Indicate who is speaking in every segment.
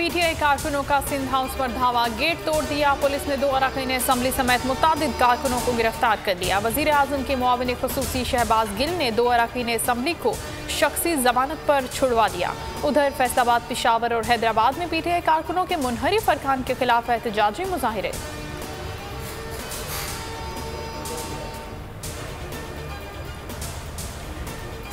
Speaker 1: PTI कारकुनों का Sindh house पर धावा, गेट तोड़ दिया। पुलिस ने 2 अरकान असम्बली समेत मुतादिद कारकुनों को गिरफ्तार कर लिया। वजीर आजम के मुआविन खुसूसी शहबाज गिल ने 2 अरकान असम्बली को शख्सी जमानत पर छुड़वा दिया। उधर फैसलाबाद, पिशावर और हैदराबाद में पीटीआई कारकुनों के मुनहरिफ अरकान के खिलाफ एहतजाजी मुजाहिरे।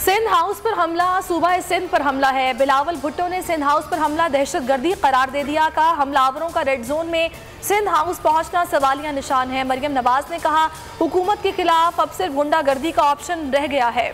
Speaker 2: सिंध हाउस पर हमला, सूबा सिंध पर हमला है। बिलावल भुट्टो ने सिंध हाउस पर हमला दहशतगर्दी करार दे दिया। कहा हमलावरों का रेड जोन में सिंध हाउस पहुंचना सवालिया निशान है। मरियम नवाज ने कहा हुकूमत के खिलाफ अब सिर्फ गुंडागर्दी का ऑप्शन रह गया है।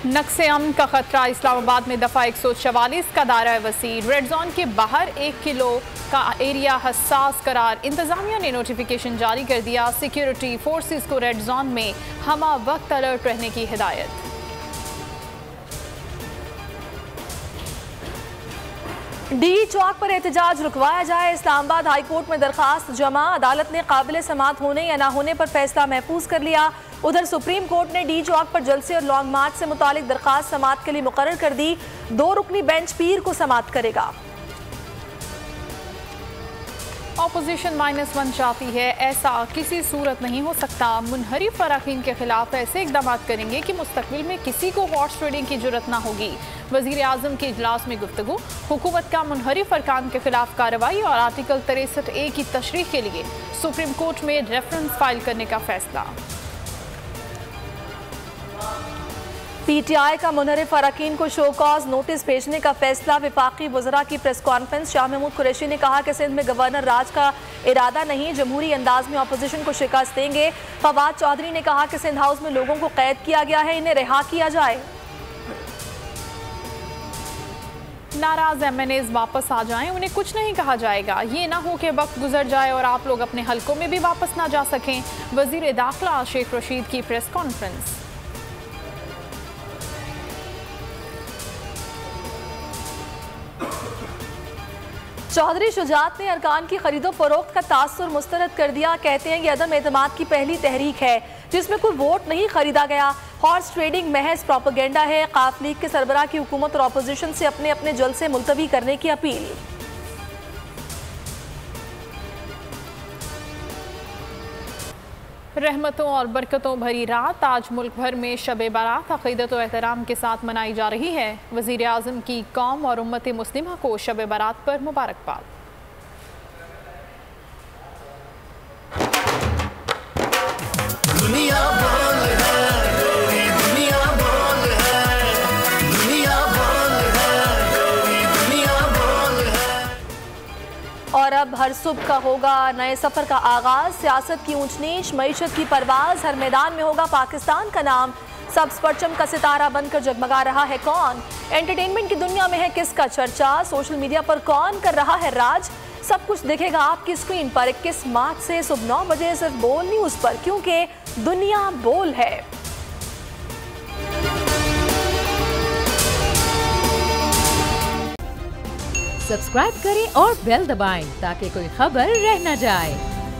Speaker 1: नक्से अमन का खतरा, इस्लामाबाद में दफा 144 का दायरा वसी। रेड जोन के बाहर 1 किलो का एरिया हसास करार। इंतजामिया ने नोटिफिकेशन जारी कर दिया। सिक्योरिटी फोर्सेस को रेड जोन में हमा वक्त अलर्ट रहने की हिदायत।
Speaker 2: डी चौक पर एहतजाज रुकवाया जाए। इस्लामाबाद हाई कोर्ट में दरखास्त जमा। अदालत ने काबिल समात होने या ना होने पर फैसला महफूज कर लिया। उधर सुप्रीम कोर्ट ने डी चौक पर जलसे और लॉन्ग मार्च से मुतालिक दरखास्त समात के लिए मुकर्रर कर दी। 2 रुकनी बेंच पीर को समात करेगा।
Speaker 1: ऑपोजिशन -1 चाहती है, ऐसा किसी सूरत नहीं हो सकता। मुनहरिफ अरकान के खिलाफ ऐसे इकदाम करेंगे कि मुस्तकबिल में किसी को हॉर्स ट्रेडिंग की जरूरत ना होगी। वजीर आजम के इजलास में गुफ्तगू। हुकूमत का मुनहरिफ अरकान के खिलाफ कार्रवाई और आर्टिकल 63A की तशरीह के लिए सुप्रीम कोर्ट में रेफरेंस फाइल करने का फैसला।
Speaker 2: पीटीआई का मुनहरिफ अरकान को शो कॉज नोटिस भेजने का फैसला। विफाकी वज़रा की प्रेस कॉन्फ्रेंस। शाह महमूद कुरैशी ने कहा कि सिंध में गवर्नर राज का इरादा नहीं, जमहूरी अंदाज में अपोजिशन को शिकस्त देंगे। फवाद चौधरी ने कहा कि सिंध हाउस में लोगों को कैद किया गया है, इन्हें रिहा किया जाए।
Speaker 1: नाराज MNAs वापस आ जाएं, उन्हें कुछ नहीं कहा जाएगा। ये ना हो कि वक्त गुजर जाए और आप लोग अपने हलकों में भी वापस ना जा सकें। वजीर दाखिला शेख रशीद की प्रेस कॉन्फ्रेंस।
Speaker 2: चौधरी शुजात ने अरकान की खरीदो फरोख्त का तासुर मुस्तरद कर दिया। कहते हैं कि अदम एतमाद की पहली तहरीक है जिसमें कोई वोट नहीं खरीदा गया। हॉर्स ट्रेडिंग महज प्रोपेगेंडा है। काफ लीग के सरबराह की हुकूमत और अपोजिशन से अपने अपने जलसे मुलतवी करने की अपील।
Speaker 1: रहमतों और बरकतों भरी रात आज मुल्क भर में शब बारात अक़ीदत और एहतराम के साथ मनाई जा रही है। वज़ीर आज़म की कौम और उम्मत मुस्लिमा को शब बारात पर मुबारकबाद।
Speaker 2: और अब हर सुबह का होगा नए सफ़र का आगाज़। सियासत की ऊंच नीच, मईशत की परवाज़, हर मैदान में होगा पाकिस्तान का नाम। सब्ज़ परचम का सितारा बनकर जगमगा रहा है कौन? एंटरटेनमेंट की दुनिया में है किसका चर्चा? सोशल मीडिया पर कौन कर रहा है राज? सब कुछ दिखेगा आपकी स्क्रीन पर 21 मार्च से सुबह 9 बजे सिर्फ बोल न्यूज़ पर, क्योंकि दुनिया बोल है।
Speaker 3: सब्सक्राइब करें और बेल दबाएं ताकि कोई खबर रह न जाए।